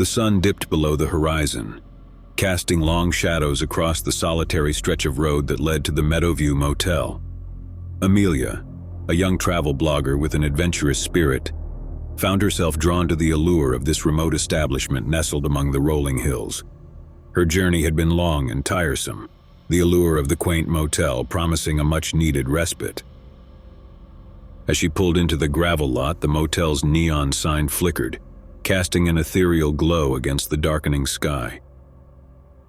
The sun dipped below the horizon, casting long shadows across the solitary stretch of road that led to the Meadowview Motel. Amelia, a young travel blogger with an adventurous spirit, found herself drawn to the allure of this remote establishment nestled among the rolling hills. Her journey had been long and tiresome, the allure of the quaint motel promising a much-needed respite. As she pulled into the gravel lot, the motel's neon sign flickered, casting an ethereal glow against the darkening sky.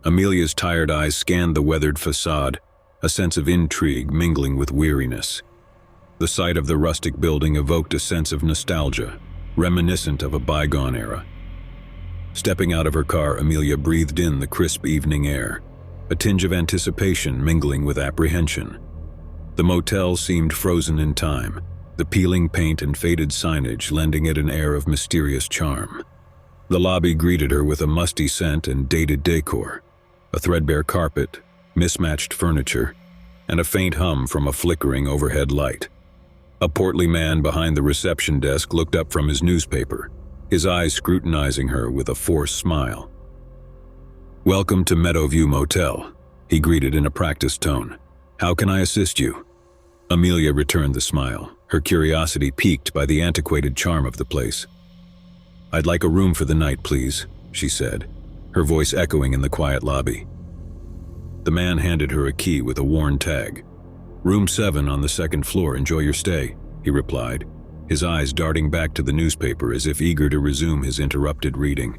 Amelia's tired eyes scanned the weathered facade, a sense of intrigue mingling with weariness. The sight of the rustic building evoked a sense of nostalgia, reminiscent of a bygone era. Stepping out of her car, Amelia breathed in the crisp evening air, a tinge of anticipation mingling with apprehension. The motel seemed frozen in time, the peeling paint and faded signage lending it an air of mysterious charm. The lobby greeted her with a musty scent and dated decor, a threadbare carpet, mismatched furniture, and a faint hum from a flickering overhead light. A portly man behind the reception desk looked up from his newspaper, his eyes scrutinizing her with a forced smile. "Welcome to Meadowview Motel," he greeted in a practiced tone. "How can I assist you?" Amelia returned the smile, her curiosity piqued by the antiquated charm of the place. "I'd like a room for the night, please," she said, her voice echoing in the quiet lobby. The man handed her a key with a worn tag. "Room 7 on the second floor, enjoy your stay," he replied, his eyes darting back to the newspaper as if eager to resume his interrupted reading.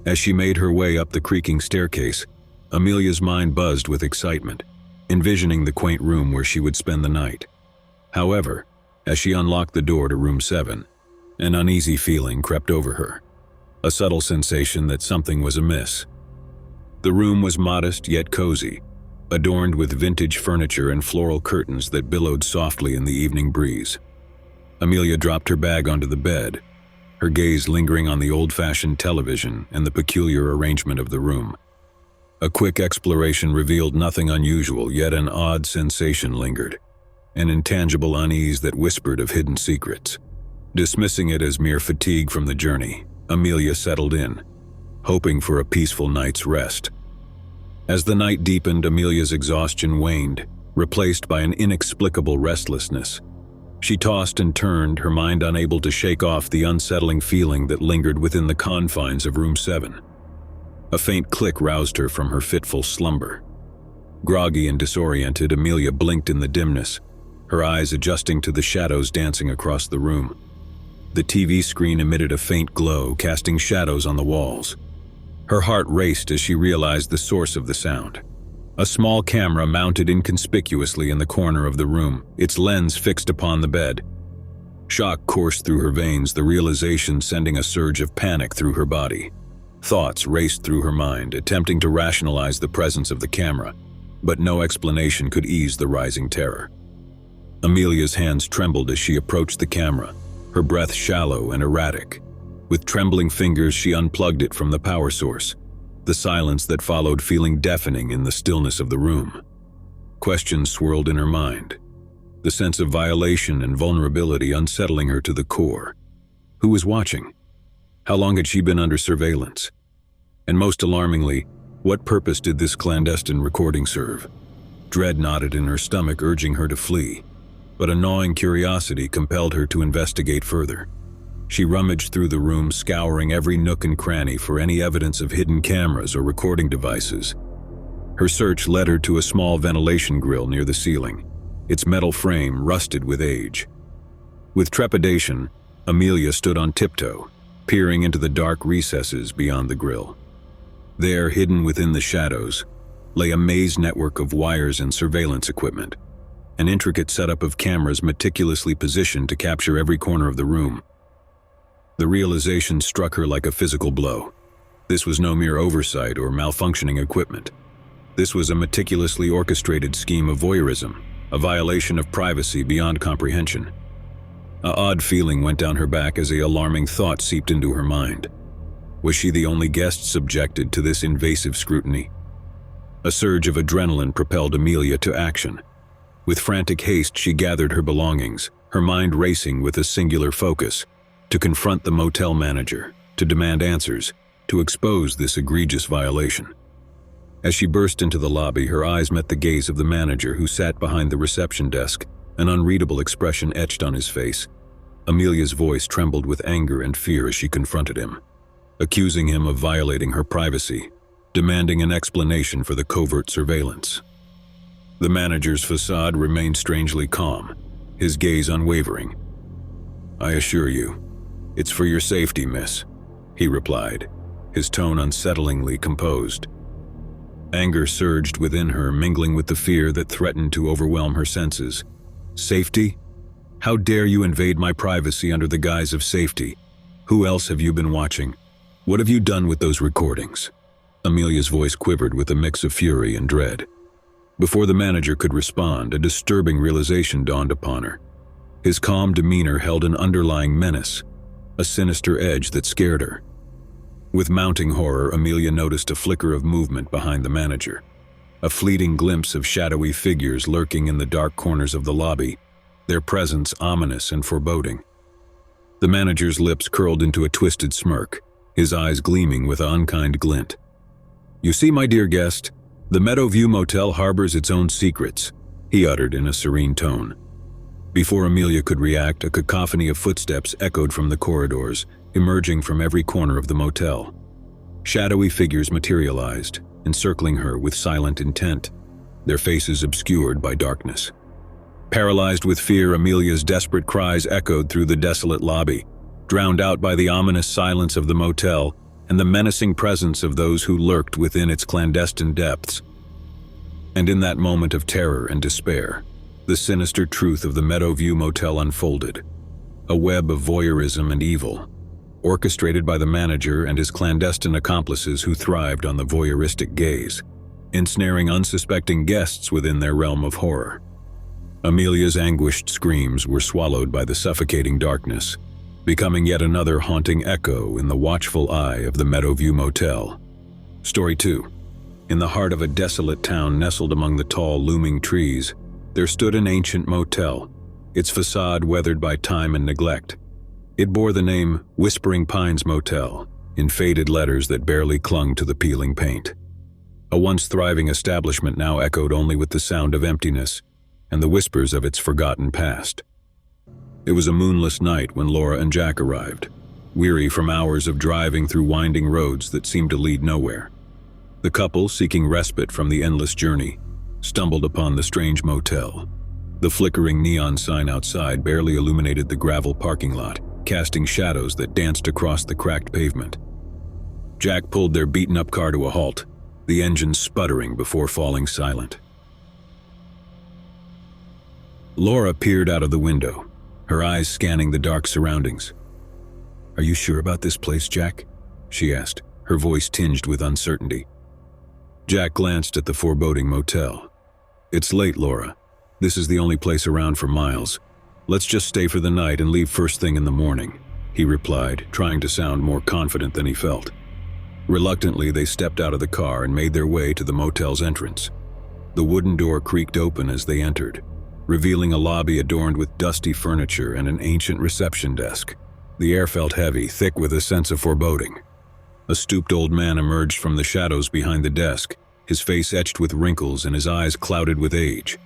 As she made her way up the creaking staircase, Amelia's mind buzzed with excitement, envisioning the quaint room where she would spend the night. However, as she unlocked the door to room 7, an uneasy feeling crept over her, a subtle sensation that something was amiss. The room was modest yet cozy, adorned with vintage furniture and floral curtains that billowed softly in the evening breeze. Amelia dropped her bag onto the bed, her gaze lingering on the old-fashioned television and the peculiar arrangement of the room. A quick exploration revealed nothing unusual, yet an odd sensation lingered, an intangible unease that whispered of hidden secrets. Dismissing it as mere fatigue from the journey, Amelia settled in, hoping for a peaceful night's rest. As the night deepened, Amelia's exhaustion waned, replaced by an inexplicable restlessness. She tossed and turned, her mind unable to shake off the unsettling feeling that lingered within the confines of room 7. A faint click roused her from her fitful slumber. Groggy and disoriented, Amelia blinked in the dimness, her eyes adjusting to the shadows dancing across the room. The TV screen emitted a faint glow, casting shadows on the walls. Her heart raced as she realized the source of the sound. A small camera mounted inconspicuously in the corner of the room, its lens fixed upon the bed. Shock coursed through her veins, the realization sending a surge of panic through her body. Thoughts raced through her mind, attempting to rationalize the presence of the camera, but no explanation could ease the rising terror. Amelia's hands trembled as she approached the camera, her breath shallow and erratic. With trembling fingers, she unplugged it from the power source, the silence that followed feeling deafening in the stillness of the room. Questions swirled in her mind, the sense of violation and vulnerability unsettling her to the core. Who was watching? How long had she been under surveillance? And most alarmingly, what purpose did this clandestine recording serve? Dread knotted in her stomach, urging her to flee, but a gnawing curiosity compelled her to investigate further. She rummaged through the room, scouring every nook and cranny for any evidence of hidden cameras or recording devices. Her search led her to a small ventilation grill near the ceiling, its metal frame rusted with age. With trepidation, Amelia stood on tiptoe, peering into the dark recesses beyond the grill. There, hidden within the shadows, lay a maze network of wires and surveillance equipment, an intricate setup of cameras meticulously positioned to capture every corner of the room. The realization struck her like a physical blow. This was no mere oversight or malfunctioning equipment. This was a meticulously orchestrated scheme of voyeurism, a violation of privacy beyond comprehension. An odd feeling went down her back as an alarming thought seeped into her mind. Was she the only guest subjected to this invasive scrutiny? A surge of adrenaline propelled Amelia to action. With frantic haste, she gathered her belongings, her mind racing with a singular focus: to confront the motel manager, to demand answers, to expose this egregious violation. As she burst into the lobby, her eyes met the gaze of the manager who sat behind the reception desk, an unreadable expression etched on his face. Amelia's voice trembled with anger and fear as she confronted him, accusing him of violating her privacy, demanding an explanation for the covert surveillance. The manager's facade remained strangely calm, his gaze unwavering. "I assure you, it's for your safety, miss," he replied, his tone unsettlingly composed. Anger surged within her, mingling with the fear that threatened to overwhelm her senses. "Safety? How dare you invade my privacy under the guise of safety? Who else have you been watching? What have you done with those recordings?" Amelia's voice quivered with a mix of fury and dread. Before the manager could respond, a disturbing realization dawned upon her. His calm demeanor held an underlying menace, a sinister edge that scared her. With mounting horror, Amelia noticed a flicker of movement behind the manager, a fleeting glimpse of shadowy figures lurking in the dark corners of the lobby, their presence ominous and foreboding. The manager's lips curled into a twisted smirk, his eyes gleaming with an unkind glint. "You see, my dear guest, the Meadowview Motel harbors its own secrets," he uttered in a serene tone. Before Amelia could react, a cacophony of footsteps echoed from the corridors, emerging from every corner of the motel. Shadowy figures materialized, encircling her with silent intent, their faces obscured by darkness. Paralyzed with fear, Amelia's desperate cries echoed through the desolate lobby, drowned out by the ominous silence of the motel and the menacing presence of those who lurked within its clandestine depths. And in that moment of terror and despair, the sinister truth of the Meadowview Motel unfolded, a web of voyeurism and evil, orchestrated by the manager and his clandestine accomplices who thrived on the voyeuristic gaze, ensnaring unsuspecting guests within their realm of horror. Amelia's anguished screams were swallowed by the suffocating darkness, becoming yet another haunting echo in the watchful eye of the Meadowview Motel. Story 2. In the heart of a desolate town nestled among the tall, looming trees, there stood an ancient motel, its facade weathered by time and neglect. It bore the name Whispering Pines Motel, in faded letters that barely clung to the peeling paint. A once thriving establishment now echoed only with the sound of emptiness and the whispers of its forgotten past. It was a moonless night when Laura and Jack arrived, weary from hours of driving through winding roads that seemed to lead nowhere. The couple, seeking respite from the endless journey, stumbled upon the strange motel. The flickering neon sign outside barely illuminated the gravel parking lot, casting shadows that danced across the cracked pavement. Jack pulled their beaten-up car to a halt, the engine sputtering before falling silent. Laura peered out of the window, her eyes scanning the dark surroundings. "Are you sure about this place, Jack?" she asked, her voice tinged with uncertainty. Jack glanced at the foreboding motel. "It's late, Laura. This is the only place around for miles. Let's just stay for the night and leave first thing in the morning," he replied, trying to sound more confident than he felt. Reluctantly, they stepped out of the car and made their way to the motel's entrance. The wooden door creaked open as they entered, revealing a lobby adorned with dusty furniture and an ancient reception desk. The air felt heavy, thick with a sense of foreboding. A stooped old man emerged from the shadows behind the desk, his face etched with wrinkles and his eyes clouded with age.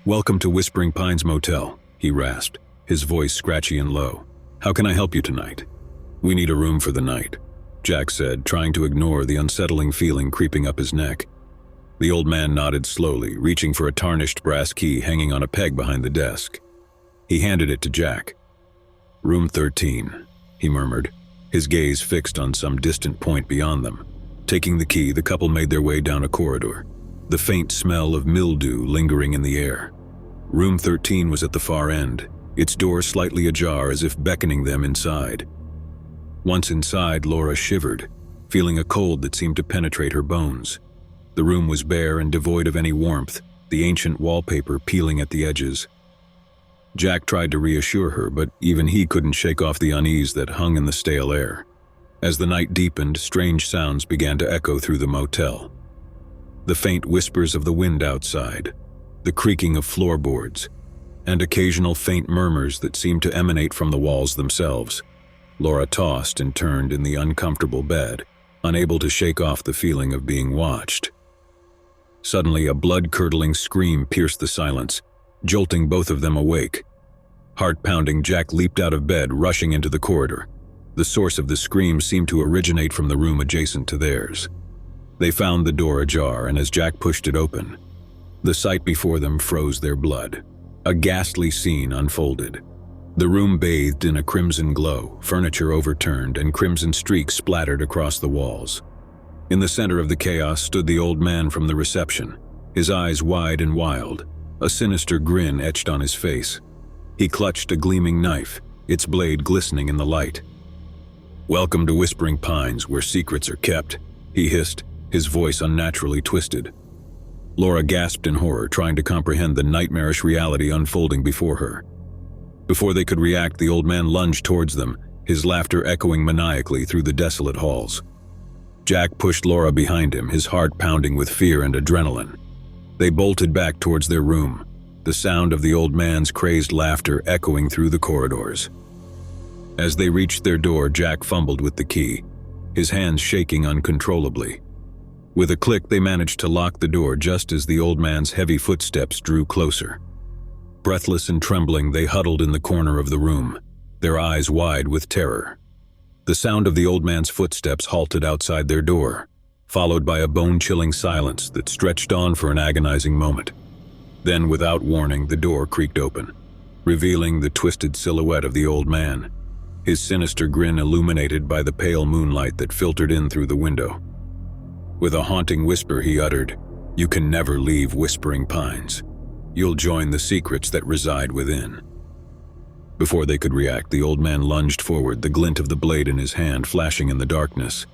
"Welcome to Whispering Pines Motel," he rasped, his voice scratchy and low. "How can I help you tonight?" "We need a room for the night," Jack said, trying to ignore the unsettling feeling creeping up his neck. The old man nodded slowly, reaching for a tarnished brass key hanging on a peg behind the desk. He handed it to Jack. "Room 13, he murmured, his gaze fixed on some distant point beyond them. Taking the key, the couple made their way down a corridor, the faint smell of mildew lingering in the air. Room 13 was at the far end, its door slightly ajar as if beckoning them inside. Once inside, Laura shivered, feeling a cold that seemed to penetrate her bones. The room was bare and devoid of any warmth, the ancient wallpaper peeling at the edges. Jack tried to reassure her, but even he couldn't shake off the unease that hung in the stale air. As the night deepened, strange sounds began to echo through the motel. The faint whispers of the wind outside, the creaking of floorboards, and occasional faint murmurs that seemed to emanate from the walls themselves. Laura tossed and turned in the uncomfortable bed, unable to shake off the feeling of being watched. Suddenly, a blood-curdling scream pierced the silence, jolting both of them awake. Heart-pounding, Jack leaped out of bed, rushing into the corridor. The source of the scream seemed to originate from the room adjacent to theirs. They found the door ajar, and as Jack pushed it open, the sight before them froze their blood. A ghastly scene unfolded. The room bathed in a crimson glow, furniture overturned, and crimson streaks splattered across the walls. In the center of the chaos stood the old man from the reception, his eyes wide and wild, a sinister grin etched on his face. He clutched a gleaming knife, its blade glistening in the light. "Welcome to Whispering Pines, where secrets are kept," he hissed, his voice unnaturally twisted. Laura gasped in horror, trying to comprehend the nightmarish reality unfolding before her. Before they could react, the old man lunged towards them, his laughter echoing maniacally through the desolate halls. Jack pushed Laura behind him, his heart pounding with fear and adrenaline. They bolted back towards their room, the sound of the old man's crazed laughter echoing through the corridors. As they reached their door, Jack fumbled with the key, his hands shaking uncontrollably. With a click, they managed to lock the door just as the old man's heavy footsteps drew closer. Breathless and trembling, they huddled in the corner of the room, their eyes wide with terror. The sound of the old man's footsteps halted outside their door, followed by a bone-chilling silence that stretched on for an agonizing moment. Then, without warning, the door creaked open, revealing the twisted silhouette of the old man, his sinister grin illuminated by the pale moonlight that filtered in through the window. With a haunting whisper, he uttered, "You can never leave Whispering Pines. You'll join the secrets that reside within." Before they could react, the old man lunged forward, the glint of the blade in his hand flashing in the darkness.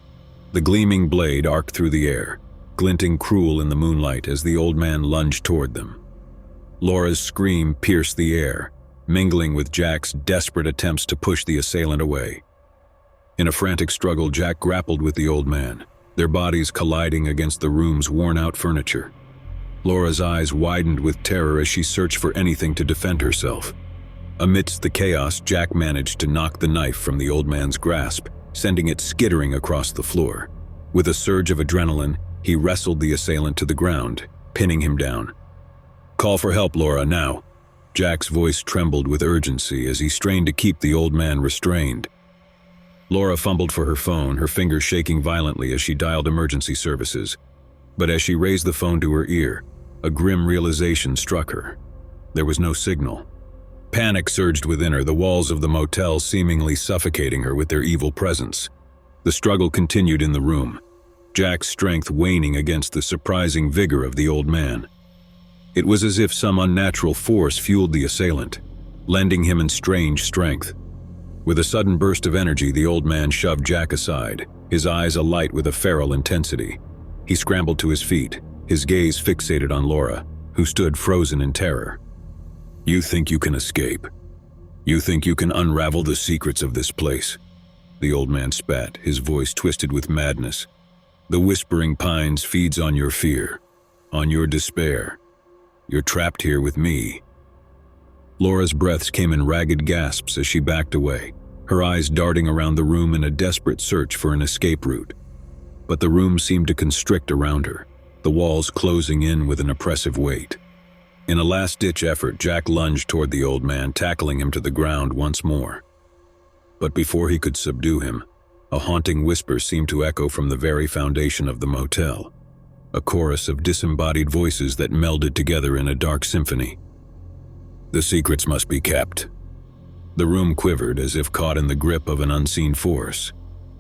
The gleaming blade arced through the air, glinting cruel in the moonlight as the old man lunged toward them. Laura's scream pierced the air, mingling with Jack's desperate attempts to push the assailant away. In a frantic struggle, Jack grappled with the old man, their bodies colliding against the room's worn-out furniture. Laura's eyes widened with terror as she searched for anything to defend herself. Amidst the chaos, Jack managed to knock the knife from the old man's grasp, sending it skittering across the floor. With a surge of adrenaline, he wrestled the assailant to the ground, pinning him down. "Call for help, Laura, now." Jack's voice trembled with urgency as he strained to keep the old man restrained. Laura fumbled for her phone, her fingers shaking violently as she dialed emergency services. But as she raised the phone to her ear, a grim realization struck her. There was no signal. Panic surged within her, the walls of the motel seemingly suffocating her with their evil presence. The struggle continued in the room, Jack's strength waning against the surprising vigor of the old man. It was as if some unnatural force fueled the assailant, lending him in strange strength. With a sudden burst of energy, the old man shoved Jack aside, his eyes alight with a feral intensity. He scrambled to his feet, his gaze fixated on Laura, who stood frozen in terror. "You think you can escape? You think you can unravel the secrets of this place?" The old man spat, his voice twisted with madness. "The Whispering Pines feeds on your fear, on your despair. You're trapped here with me." Laura's breaths came in ragged gasps as she backed away, her eyes darting around the room in a desperate search for an escape route. But the room seemed to constrict around her, the walls closing in with an oppressive weight. In a last-ditch effort, Jack lunged toward the old man, tackling him to the ground once more. But before he could subdue him, a haunting whisper seemed to echo from the very foundation of the motel, a chorus of disembodied voices that melded together in a dark symphony. "The secrets must be kept." The room quivered as if caught in the grip of an unseen force.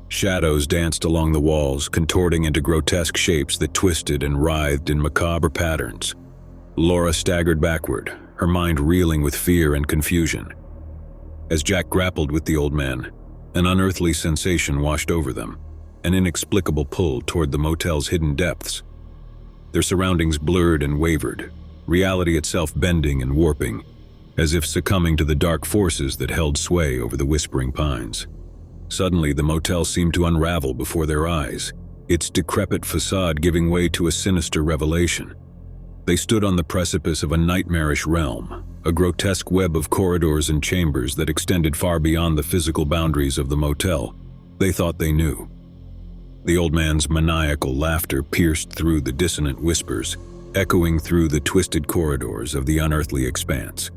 Shadows danced along the walls, contorting into grotesque shapes that twisted and writhed in macabre patterns. Laura staggered backward, her mind reeling with fear and confusion. As Jack grappled with the old man, an unearthly sensation washed over them, an inexplicable pull toward the motel's hidden depths. Their surroundings blurred and wavered, reality itself bending and warping, as if succumbing to the dark forces that held sway over the Whispering Pines. Suddenly, the motel seemed to unravel before their eyes, its decrepit facade giving way to a sinister revelation. They stood on the precipice of a nightmarish realm, a grotesque web of corridors and chambers that extended far beyond the physical boundaries of the motel they thought they knew. The old man's maniacal laughter pierced through the dissonant whispers, echoing through the twisted corridors of the unearthly expanse.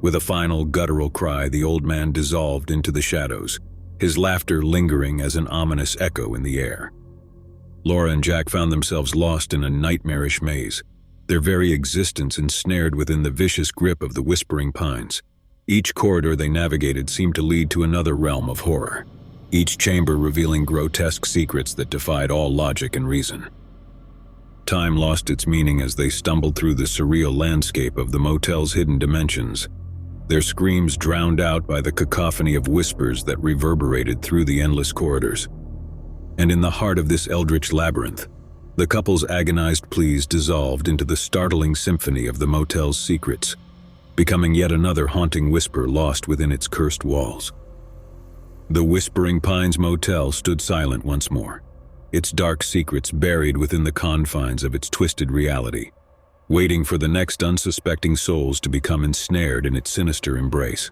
With a final guttural cry, the old man dissolved into the shadows, his laughter lingering as an ominous echo in the air. Laura and Jack found themselves lost in a nightmarish maze, their very existence ensnared within the vicious grip of the whispering pines. Each corridor they navigated seemed to lead to another realm of horror, each chamber revealing grotesque secrets that defied all logic and reason. Time lost its meaning as they stumbled through the surreal landscape of the motel's hidden dimensions, their screams drowned out by the cacophony of whispers that reverberated through the endless corridors. And in the heart of this eldritch labyrinth, the couple's agonized pleas dissolved into the startling symphony of the motel's secrets, becoming yet another haunting whisper lost within its cursed walls. The Whispering Pines Motel stood silent once more, its dark secrets buried within the confines of its twisted reality, waiting for the next unsuspecting souls to become ensnared in its sinister embrace.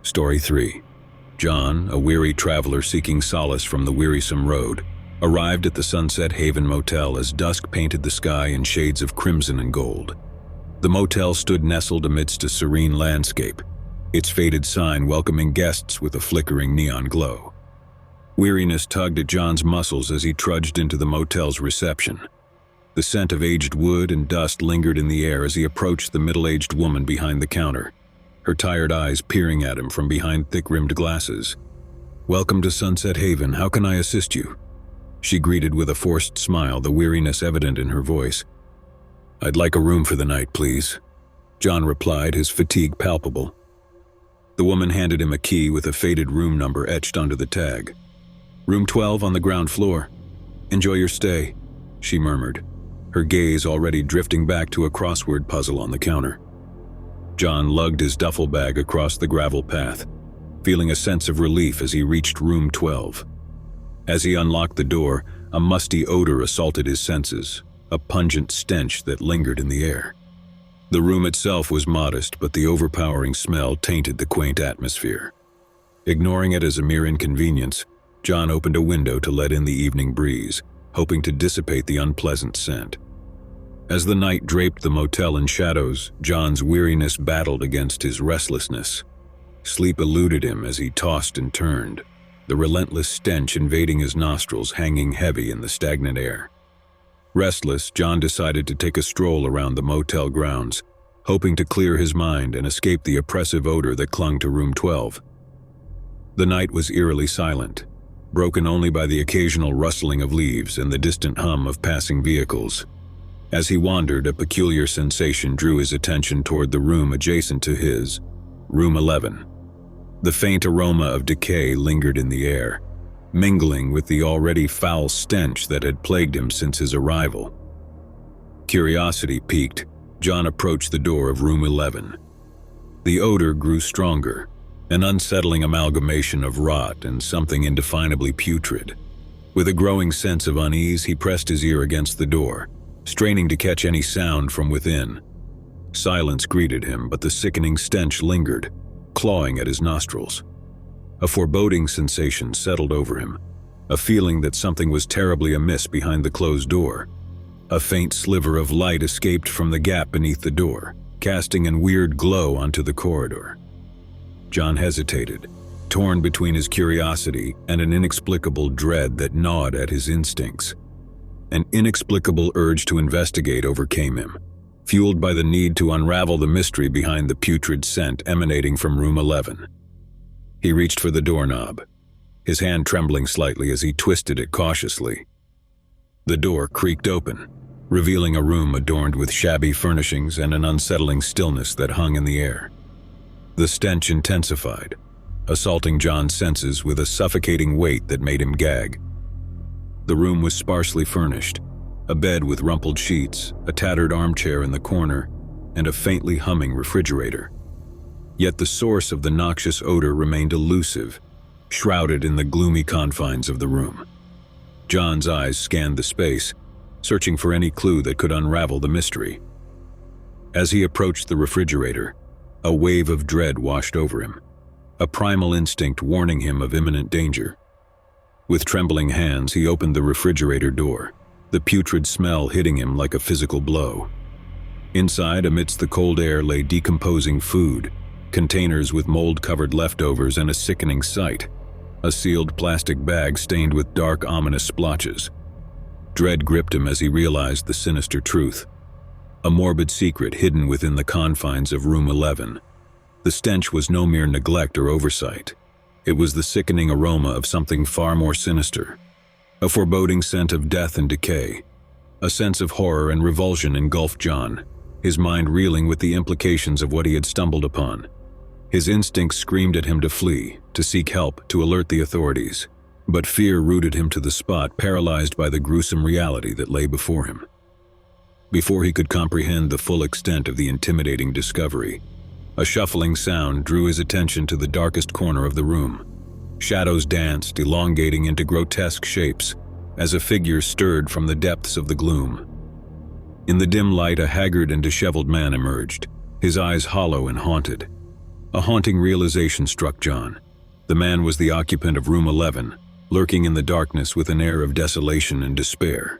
Story 3. John, a weary traveler seeking solace from the wearisome road, arrived at the Sunset Haven Motel as dusk painted the sky in shades of crimson and gold. The motel stood nestled amidst a serene landscape, its faded sign welcoming guests with a flickering neon glow. Weariness tugged at John's muscles as he trudged into the motel's reception. The scent of aged wood and dust lingered in the air as he approached the middle-aged woman behind the counter, her tired eyes peering at him from behind thick-rimmed glasses. "Welcome to Sunset Haven. How can I assist you?" She greeted with a forced smile, the weariness evident in her voice. "I'd like a room for the night, please," John replied, his fatigue palpable. The woman handed him a key with a faded room number etched onto the tag. "Room 12 on the ground floor. Enjoy your stay," she murmured, her gaze already drifting back to a crossword puzzle on the counter. John lugged his duffel bag across the gravel path, feeling a sense of relief as he reached room 12. As he unlocked the door, a musty odor assaulted his senses, a pungent stench that lingered in the air. The room itself was modest, but the overpowering smell tainted the quaint atmosphere. Ignoring it as a mere inconvenience, John opened a window to let in the evening breeze, hoping to dissipate the unpleasant scent. As the night draped the motel in shadows, John's weariness battled against his restlessness. Sleep eluded him as he tossed and turned, the relentless stench invading his nostrils hanging heavy in the stagnant air. Restless, John decided to take a stroll around the motel grounds, hoping to clear his mind and escape the oppressive odor that clung to room 12. The night was eerily silent, broken only by the occasional rustling of leaves and the distant hum of passing vehicles. As he wandered, a peculiar sensation drew his attention toward the room adjacent to his, room 11. The faint aroma of decay lingered in the air, mingling with the already foul stench that had plagued him since his arrival. Curiosity piqued, John approached the door of room 11. The odor grew stronger, an unsettling amalgamation of rot and something indefinably putrid. With a growing sense of unease, he pressed his ear against the door, straining to catch any sound from within. Silence greeted him, but the sickening stench lingered, clawing at his nostrils. A foreboding sensation settled over him, a feeling that something was terribly amiss behind the closed door. A faint sliver of light escaped from the gap beneath the door, casting a weird glow onto the corridor. John hesitated, torn between his curiosity and an inexplicable dread that gnawed at his instincts. An inexplicable urge to investigate overcame him, fueled by the need to unravel the mystery behind the putrid scent emanating from room 11. He reached for the doorknob, his hand trembling slightly as he twisted it cautiously. The door creaked open, revealing a room adorned with shabby furnishings and an unsettling stillness that hung in the air. The stench intensified, assaulting John's senses with a suffocating weight that made him gag. The room was sparsely furnished, a bed with rumpled sheets, a tattered armchair in the corner, and a faintly humming refrigerator. Yet the source of the noxious odor remained elusive, shrouded in the gloomy confines of the room. John's eyes scanned the space, searching for any clue that could unravel the mystery. As he approached the refrigerator, a wave of dread washed over him, a primal instinct warning him of imminent danger. With trembling hands, he opened the refrigerator door, the putrid smell hitting him like a physical blow. Inside, amidst the cold air, lay decomposing food, containers with mold-covered leftovers and a sickening sight, a sealed plastic bag stained with dark, ominous splotches. Dread gripped him as he realized the sinister truth. A morbid secret hidden within the confines of room 11. The stench was no mere neglect or oversight. It was the sickening aroma of something far more sinister. A foreboding scent of death and decay. A sense of horror and revulsion engulfed John, his mind reeling with the implications of what he had stumbled upon. His instincts screamed at him to flee, to seek help, to alert the authorities. But fear rooted him to the spot, paralyzed by the gruesome reality that lay before him. Before he could comprehend the full extent of the intimidating discovery, a shuffling sound drew his attention to the darkest corner of the room. Shadows danced, elongating into grotesque shapes, as a figure stirred from the depths of the gloom. In the dim light, a haggard and disheveled man emerged, his eyes hollow and haunted. A haunting realization struck John. The man was the occupant of room 11, lurking in the darkness with an air of desolation and despair.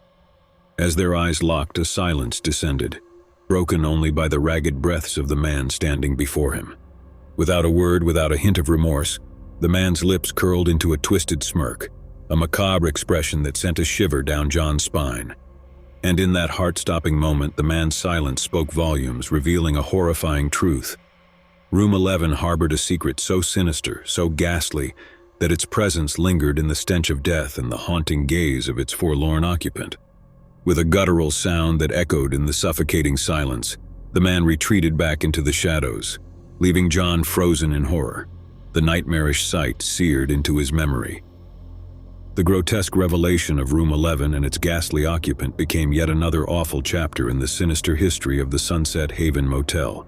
As their eyes locked, a silence descended, broken only by the ragged breaths of the man standing before him. Without a word, without a hint of remorse, the man's lips curled into a twisted smirk, a macabre expression that sent a shiver down John's spine. And in that heart-stopping moment, the man's silence spoke volumes, revealing a horrifying truth. Room 11 harbored a secret so sinister, so ghastly, that its presence lingered in the stench of death and the haunting gaze of its forlorn occupant. With a guttural sound that echoed in the suffocating silence, the man retreated back into the shadows, leaving John frozen in horror, the nightmarish sight seared into his memory. The grotesque revelation of room 11 and its ghastly occupant became yet another awful chapter in the sinister history of the Sunset Haven Motel,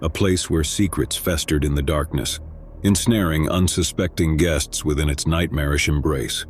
a place where secrets festered in the darkness, ensnaring unsuspecting guests within its nightmarish embrace.